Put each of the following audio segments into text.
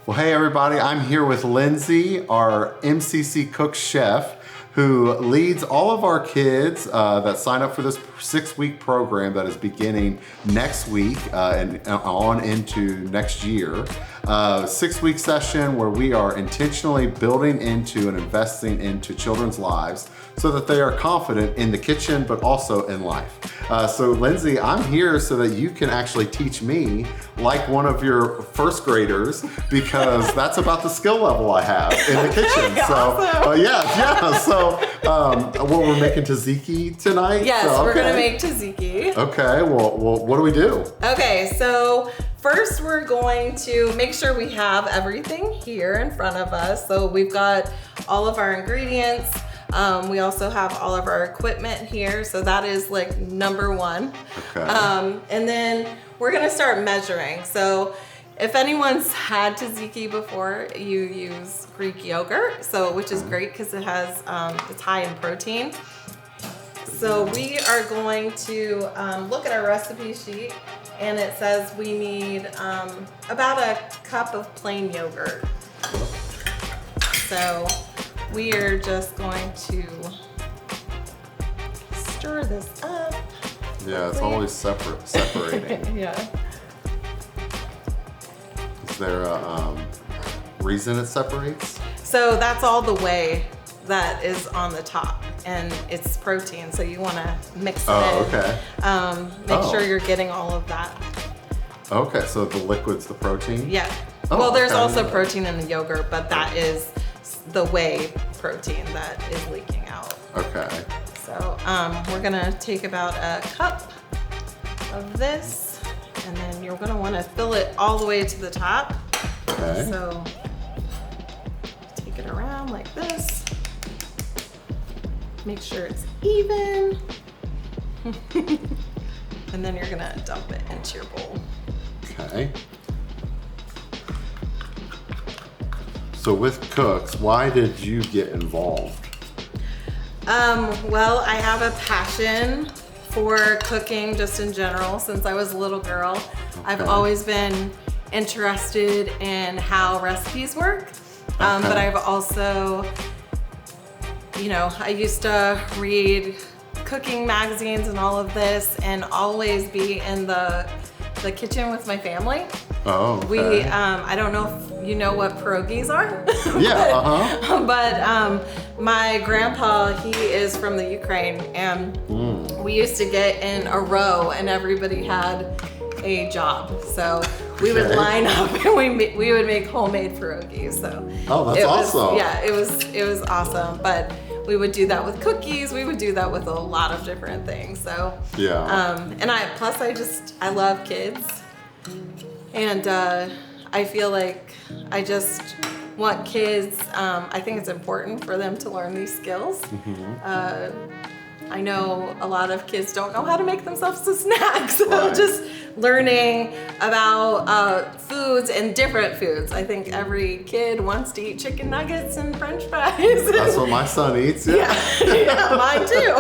Well, hey everybody, I'm here with Lindsay, our MCC cook chef, who leads all of our kids that sign up for this 6-week program that is beginning next week and on into next year. 6-week session where we are intentionally building into and investing into children's lives so that they are confident in the kitchen, but also in life. So Lindsay, I'm here so that you can actually teach me like one of your first graders, because that's about the skill level I have in the kitchen. So we're making tzatziki tonight? Yes, so, we're gonna make tzatziki. Okay, well, what do we do? Okay, so first we're going to make sure we have everything here in front of us. So we've got all of our ingredients. We also have all of our equipment here. So that is like number one. Okay. And then we're gonna start measuring. So if anyone's had tzatziki before, you use Greek yogurt, which is great because it has, it's high in protein. So we are going to look at our recipe sheet, and it says we need about a cup of plain yogurt. So we are just going to stir this up. Yeah, it's always separating. Yeah. Is there a reason it separates? So that's all the whey that is on the top, and it's protein, so you want to mix it in. Okay. Make sure you're getting all of that. Okay, so the liquid's the protein? Yeah. Oh, well, there's okay. also protein in the yogurt, but that is the whey protein that is leaking out. Okay. So we're gonna take about a cup of this, and then you're gonna want to fill it all the way to the top. Okay. So take it around like this. Make sure it's even. And then you're gonna dump it into your bowl. Okay. So with cooks, why did you get involved? Well, I have a passion for cooking just in general since I was a little girl. Okay. I've always been interested in how recipes work, but I've also, I used to read cooking magazines and all of this, and always be in the kitchen with my family. Oh, okay. I don't know if you know what pierogies are. Yeah, But my grandpa, he is from the Ukraine, and we used to get in a row, and everybody had a job. So we would line up, and we would make homemade pierogies. So that's awesome. It was awesome. But we would do that with cookies. We would do that with a lot of different things. So and I love kids, and I feel like I just want kids. I think it's important for them to learn these skills. I know a lot of kids don't know how to make themselves a snack, so just learning about foods and different foods. I think every kid wants to eat chicken nuggets and French fries. That's what my son eats. Yeah, mine too.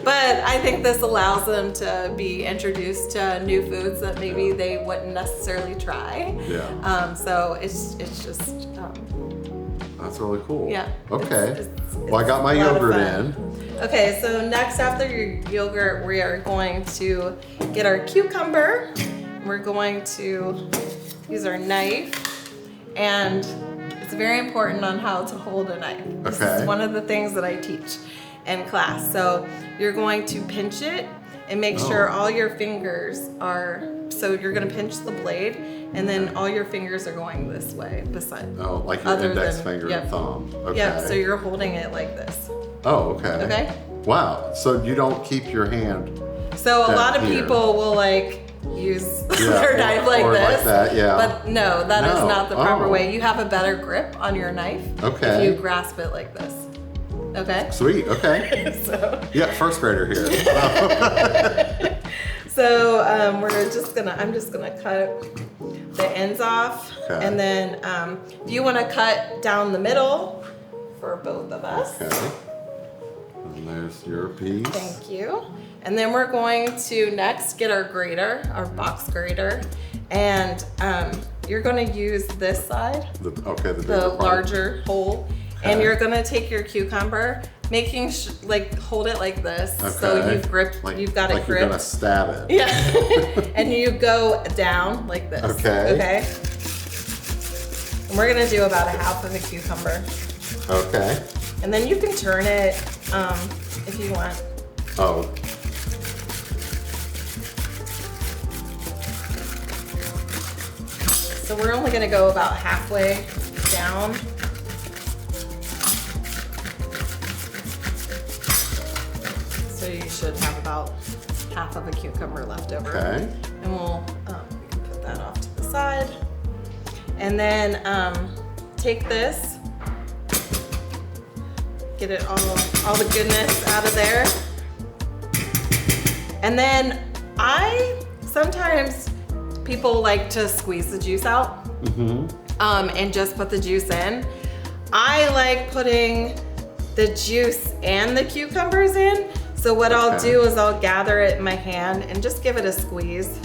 But I think this allows them to be introduced to new foods that maybe they wouldn't necessarily try. Yeah. So it's just. That's really cool. Yeah. Okay. Well, I got my yogurt in. Okay, so next after your yogurt, we are going to get our cucumber. We're going to use our knife, and it's very important on how to hold a knife. This is one of the things that I teach in class. So you're going to pinch it and make sure all your fingers are, so you're gonna pinch the blade, and then all your fingers are going this way beside. Oh, like your index finger and thumb. Okay. Yep, so you're holding it like this. Oh, okay. Okay. Wow, so you don't keep your hand. So a lot of people will use their knife like this. Like that, yeah. But no, that is not the proper way. You have a better grip on your knife if you grasp it like this. Okay? Sweet, okay. Yeah, first grader here. So I'm just gonna cut the ends off. Okay. And then if you wanna cut down the middle for both of us. Okay. And there's your piece. Thank you. And then we're going to next get our grater, our box grater, and you're going to use this side, the larger hole, and you're going to take your cucumber, making hold it like this, so you've got it gripped. You're going to stab it. Yeah, and you go down like this. Okay. And we're going to do about a half of a cucumber. Okay. And then you can turn it if you want. Oh. So we're only going to go about halfway down. So you should have about half of a cucumber left over. Okay. And we can put that off to the side. And then take this, get it all the goodness out of there. And then sometimes people like to squeeze the juice out and just put the juice in. I like putting the juice and the cucumbers in. So what I'll do is I'll gather it in my hand and just give it a squeeze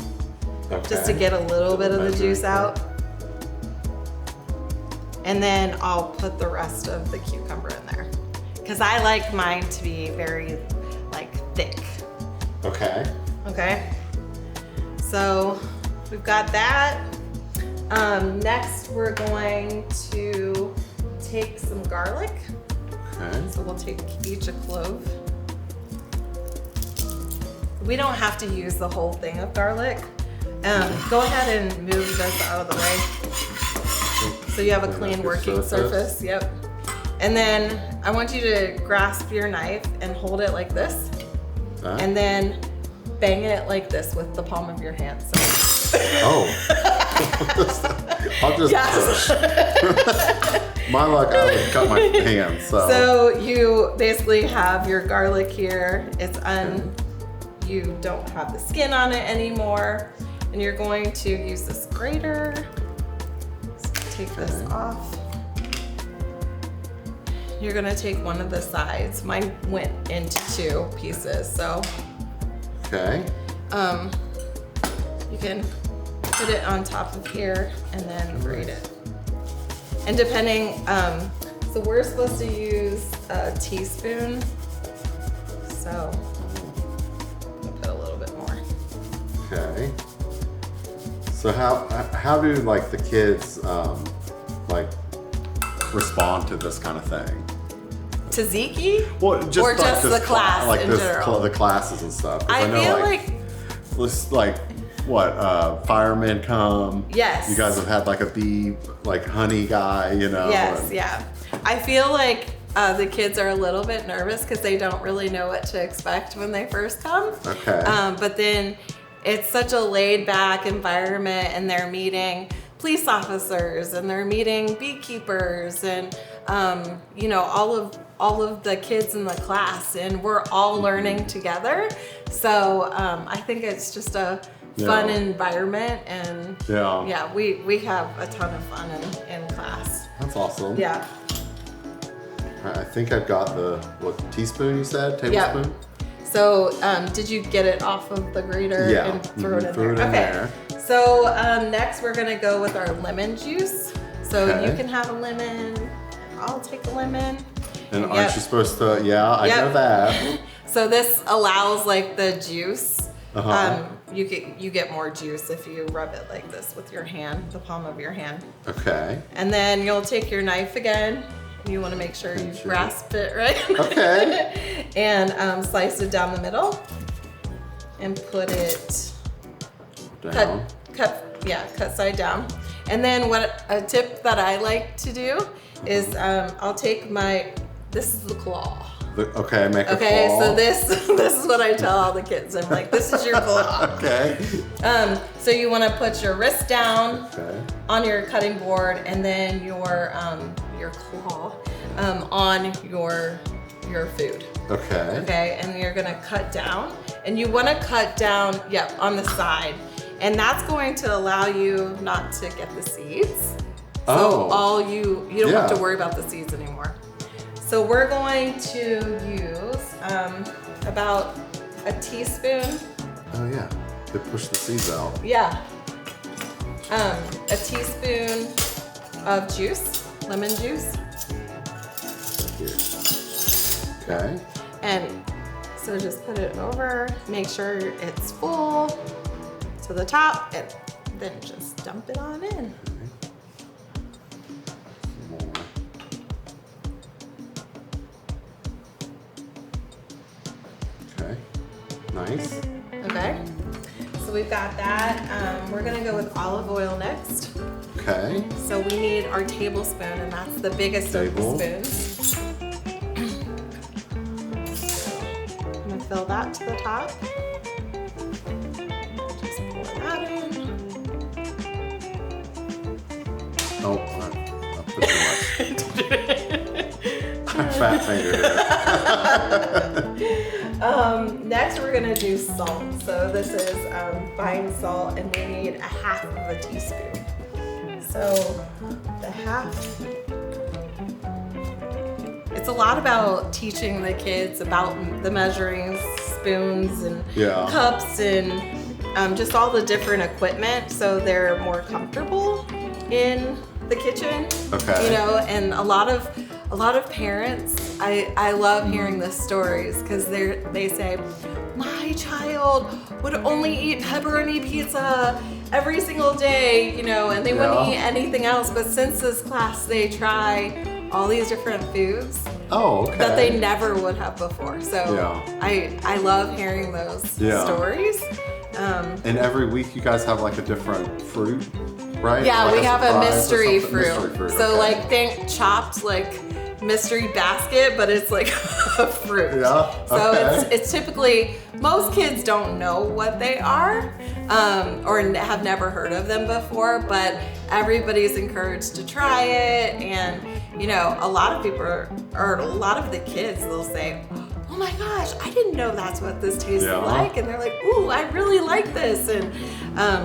just to get a little bit of the juice out. And then I'll put the rest of the cucumber in there. Because I like mine to be very thick. Okay. So we've got that. Next we're going to take some garlic. Okay. So we'll take each a clove. We don't have to use the whole thing of garlic. Go ahead and move this out of the way so you have a clean working surface. Yep. And then I want you to grasp your knife and hold it like this. And then bang it like this with the palm of your hand. So. Oh. I'll just push. My luck, I would cut my hand. So you basically have your garlic here. It's you don't have the skin on it anymore. And you're going to use this grater. So take this off. You're gonna take one of the sides. Mine went into 2 pieces, so. Okay. You can put it on top of here and then grate it. And depending, so we're supposed to use a teaspoon. So I'll put a little bit more. Okay. So how do the kids respond to this kind of thing? Tzatziki? Well, just or just the class in general? The classes and stuff. I feel firemen come. Yes. You guys have had a bee, honey guy, Yes, yeah. I feel the kids are a little bit nervous because they don't really know what to expect when they first come. Okay. But then it's such a laid back environment and they're meeting police officers and they're meeting beekeepers and all of the kids in the class, and we're all learning together. So I think it's just a fun environment, and we have a ton of fun in class. That's awesome. Yeah. I think I've got the teaspoon you said? Tablespoon? Yep. So did you get it off of the grater and throw it in there? Okay. So next we're gonna go with our lemon juice. So you can have a lemon. I'll take a lemon. And aren't you supposed to? Yeah, I know that. So this allows the juice. You get more juice if you rub it like this with your hand, the palm of your hand. Okay. And then you'll take your knife again. You want to make sure you grasp it right. Okay. And slice it down the middle and put it down. Cut side down. And then a tip that I like to do is I'll take this is the claw. Make a claw. Okay, so this is what I tell all the kids. I'm like, this is your claw. Okay. So you want to put your wrist down on your cutting board, and then your claw on your food. Okay. Okay, and you're gonna cut down, and you want to cut down, on the side, and that's going to allow you not to get the seeds. So you don't have to worry about the seeds anymore. So we're going to use about a teaspoon. Oh yeah, to push the seeds out. Yeah. a teaspoon of juice, lemon juice. Okay. And so just put it over, make sure it's full to the top, and then just dump it on in. Okay. Nice. Okay. So we've got that. We're gonna go with olive oil next. Okay. So we need our tablespoon, and that's the biggest of the spoons. I'm gonna fill that to the top. Just pour that in. Oh, I put too much. I fat fingered it. Next we're gonna do salt. So this is fine salt, and we need a half of a teaspoon. So the half. It's a lot about teaching the kids about the measuring spoons and cups and just all the different equipment, so they're more comfortable in the kitchen. Okay. You know, and a lot of parents, I love hearing the stories because they say, my child would only eat pepperoni pizza every single day, you know, and they wouldn't eat anything else. But since this class, they try all these different foods that they never would have before. So I love hearing those stories. And every week you guys have like a different fruit, right? Yeah, like we have a mystery fruit. Mystery fruit. So like think chopped like mystery basket, but it's like a fruit. Yeah. So it's typically, most kids don't know what they are or have never heard of them before, but everybody's encouraged to try it. And you know, a lot of people or a lot of the kids, they'll say, oh my gosh, I didn't know that's what this tasted like. And they're like, ooh, I really like this. And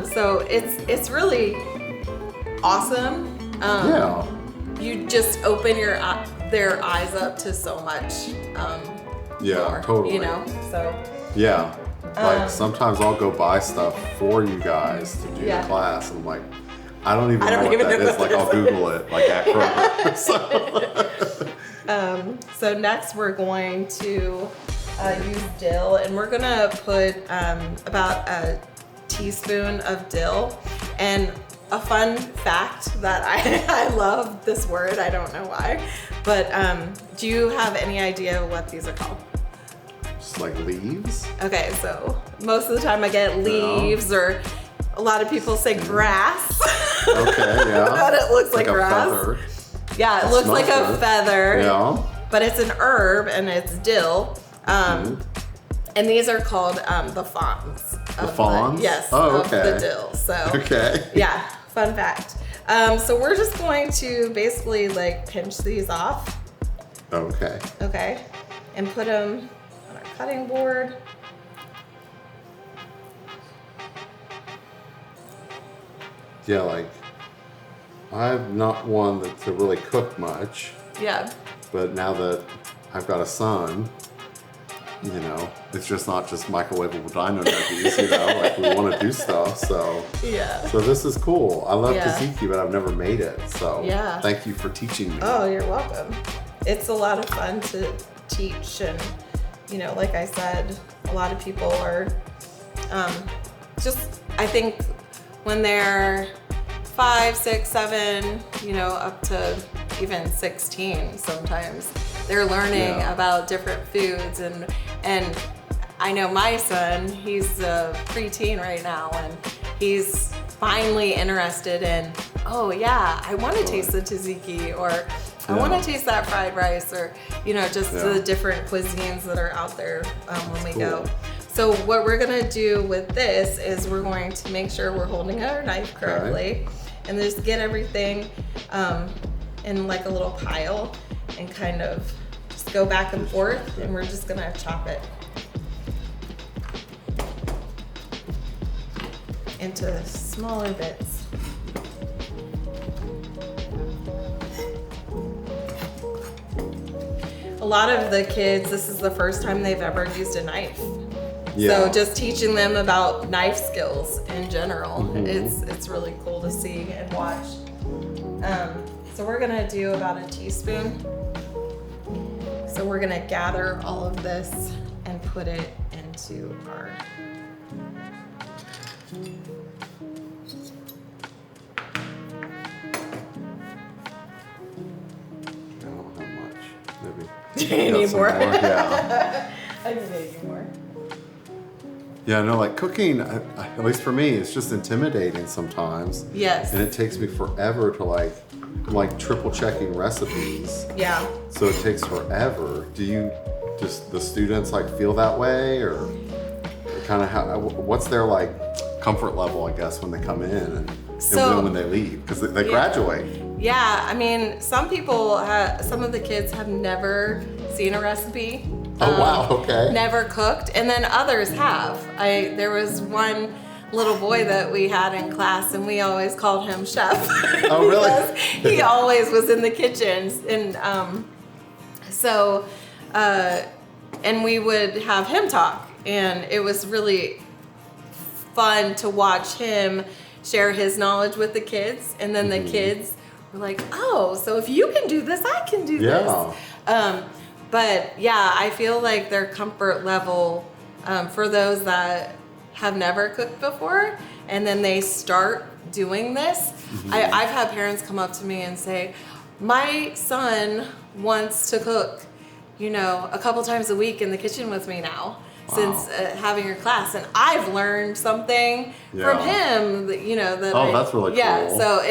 so it's really awesome. You just open their eyes up to so much more, totally. You know, so. Yeah, like sometimes I'll go buy stuff for you guys to do the class, and I'm like, I don't even know what that is. Like I'll Google it, like at Kroger. So next we're going to use dill, and we're gonna put about a teaspoon of dill. And a fun fact that I love this word, I don't know why, but do you have any idea what these are called? Just like leaves? Okay, so most of the time I get leaves, or a lot of people say grass. Okay, yeah. But it looks like grass. Feather. Yeah, it looks like a feather. Yeah. But it's an herb, and it's dill. And these are called the fawns. The fawns? Yes, of the dill. So yeah, fun fact. So we're just going to basically like pinch these off. Okay. Okay, and put them on our cutting board. Yeah, like I'm not one to really cook much. Yeah. But now that I've got a son, you know, it's just not just microwavable dino nuggies, you know, like we want to do stuff, so. Yeah. So this is cool. I love tzatziki, but I've never made it, so thank you for teaching me. Oh, you're welcome. It's a lot of fun to teach, and, you know, like I said, a lot of people are just, I think when they're 5, 6, 7, you know, up to even 16 sometimes, they're learning about different foods, and I know my son, he's a preteen right now, and he's finally interested in, oh yeah, I want to taste the tzatziki, or I want to taste that fried rice, or, you know, just the different cuisines that are out there when we go. So what we're gonna do with this is we're going to make sure we're holding our knife correctly, and just get everything in like a little pile, and kind of just go back and forth, and we're just gonna chop it into smaller bits. A lot of the kids, this is the first time they've ever used a knife. So just teaching them about knife skills in general. It's really cool to see and watch. So we're gonna do about a teaspoon. So we're gonna gather all of this and put it into our Do you need more? Yeah. I can make you more. Yeah, no, like cooking, at least for me, it's just intimidating sometimes. Yes. And it takes me forever to like triple checking recipes. Yeah. So it takes forever. Do you just, the students like feel that way, or kind of how, what's their like comfort level, I guess, when they come in and then when they leave? Because they graduate. Yeah, I mean, some people, some of the kids have never seen a recipe. Oh, wow, okay. Never cooked, and then others have. There was one little boy that we had in class, and we always called him Chef. Oh, really? Because he always was in the kitchen, and and we would have him talk, and it was really fun to watch him share his knowledge with the kids, and then the kids were like, oh, so if you can do this, I can do this. But yeah, I feel like their comfort level, for those that have never cooked before, and then they start doing this, I've had parents come up to me and say, my son wants to cook, a couple times a week in the kitchen with me now. Wow. Since having your class, and I've learned something from him that that's really cool. Yeah, so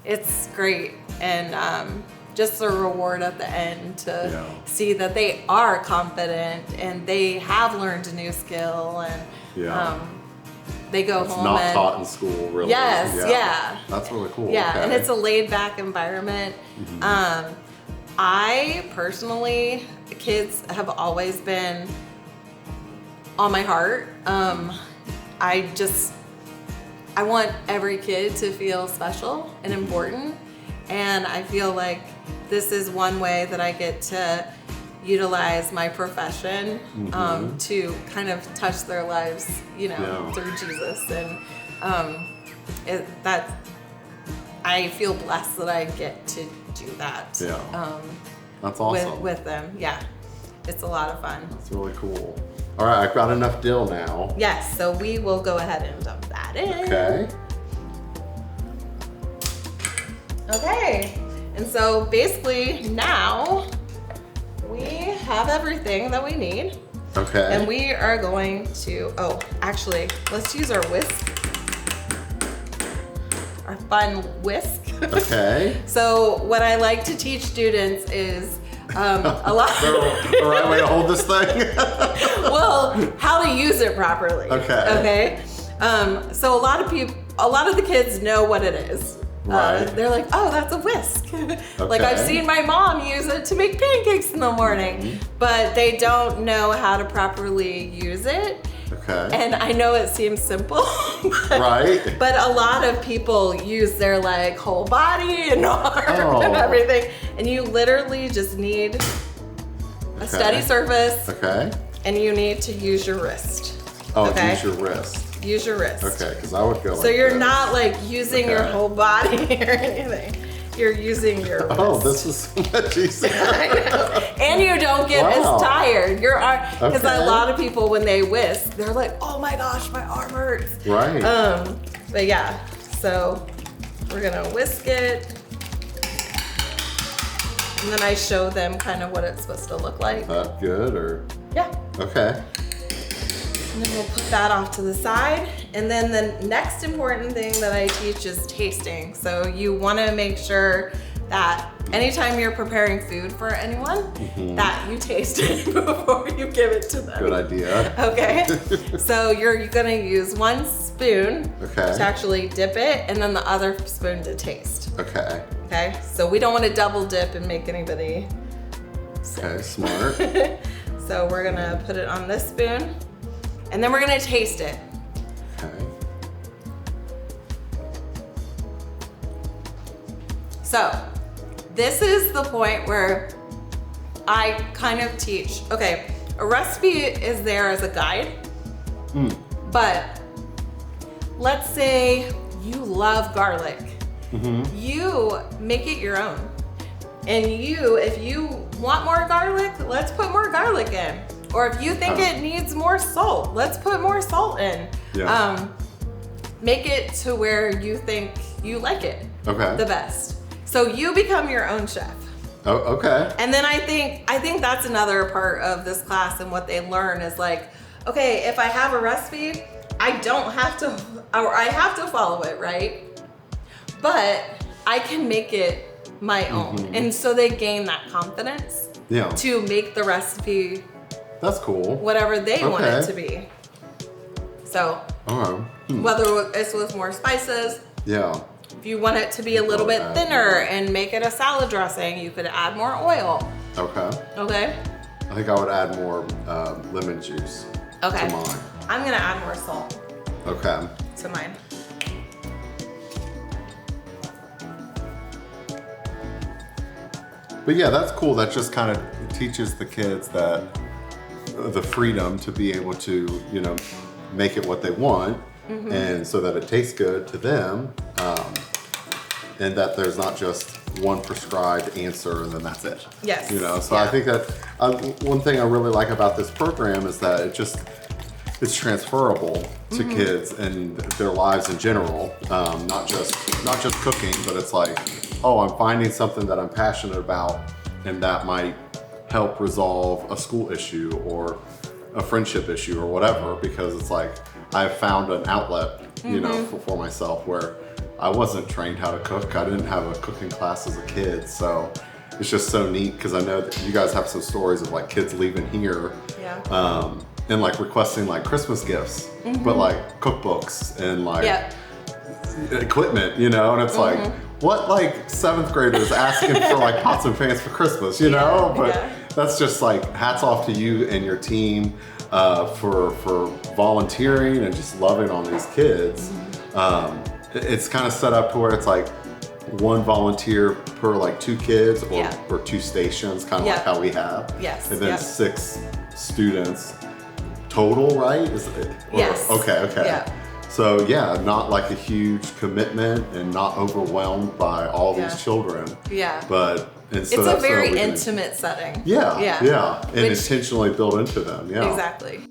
it's great, and just the reward at the end to see that they are confident and they have learned a new skill, and they go home. It's not taught in school, really. Yes, yeah. That's really cool. Yeah, okay. And it's a laid back environment. I personally, kids have always been on my heart. I want every kid to feel special and important, and I feel like this is one way that I get to utilize my profession to kind of touch their lives, through Jesus, and I feel blessed that I get to do that. Yeah. That's awesome. With them, yeah, it's a lot of fun. That's really cool. All right, I've got enough dill now. Yes, so we will go ahead and dump that in. Okay. Okay, and so basically now we have everything that we need. Okay. And we are going to, actually, let's use our whisk. Our fun whisk. Okay. So what I like to teach students is a lot. The right way to hold this thing? Well, how to use it properly. Okay. Okay. So a lot of the kids know what it is. Right. They're like, oh, that's a whisk. Like I've seen my mom use it to make pancakes in the morning, but they don't know how to properly use it. Okay. And I know it seems simple, but a lot of people use their whole body and arm and everything, and you literally just need a steady surface. Okay. And you need to use your wrist. Oh, use your wrist. Use your wrist. Okay, because I would go so you're not using your whole body or anything. You're using your wrist. Oh, this is so much easier. I know. And you don't get as tired. Your arm, because a lot of people when they whisk, they're like, oh my gosh, my arm hurts. Right. But yeah, so we're gonna whisk it. And then I show them kind of what it's supposed to look like. That good or? Yeah. Okay. And then we'll put that off to the side. And then the next important thing that I teach is tasting. So you want to make sure that anytime you're preparing food for anyone, that you taste it before you give it to them. Good idea. Okay. So you're going to use one spoon to actually dip it, and then the other spoon to taste. Okay. Okay. So we don't want to double dip and make anybody sick. Okay, smart. So we're going to put it on this spoon. And then we're gonna taste it. Okay. So, this is the point where I kind of teach. Okay, a recipe is there as a guide, but let's say you love garlic. You make it your own. And if you want more garlic, let's put more garlic in. Or if you think it needs more salt, let's put more salt in. Yeah. Make it to where you think you like it the best. So you become your own chef. Oh, okay. And then I think that's another part of this class, and what they learn is like, okay, if I have a recipe, I don't have to, or I have to follow it, right? But I can make it my own. And so they gain that confidence to make the recipe. That's cool. Whatever they want it to be. So whether it's with more spices. Yeah. If you want it to be a little bit thinner and make it a salad dressing, you could add more oil. Okay. Okay. I think I would add more lemon juice to mine. I'm gonna add more salt. Okay. To mine. But yeah, that's cool. That just kind of teaches the kids that the freedom to be able to, you know, make it what they want, and so that it tastes good to them, and that there's not just one prescribed answer and then that's it. Yes. You know, so I think that one thing I really like about this program is that it's transferable to kids and their lives in general, not just cooking, but it's like, oh, I'm finding something that I'm passionate about, and that might help resolve a school issue or a friendship issue or whatever, because it's like I've found an outlet, you know, for myself, where I wasn't trained how to cook. I didn't have a cooking class as a kid, so it's just so neat, because I know that you guys have some stories of like kids leaving here and like requesting like Christmas gifts, but like cookbooks and like equipment, you know, and it's like, what like 7th graders asking for like pots and pans for Christmas, you know? But that's just like hats off to you and your team for volunteering and just loving on these kids. It's kind of set up to where it's like one volunteer per like 2 kids or 2 stations, kind of like how we have. Yes. And then 6 students total, right? Yes. Okay. Yeah. So yeah, not like a huge commitment and not overwhelmed by all these children. Yeah. But it's a very intimate setting. Yeah. And intentionally built into them. Yeah. Exactly.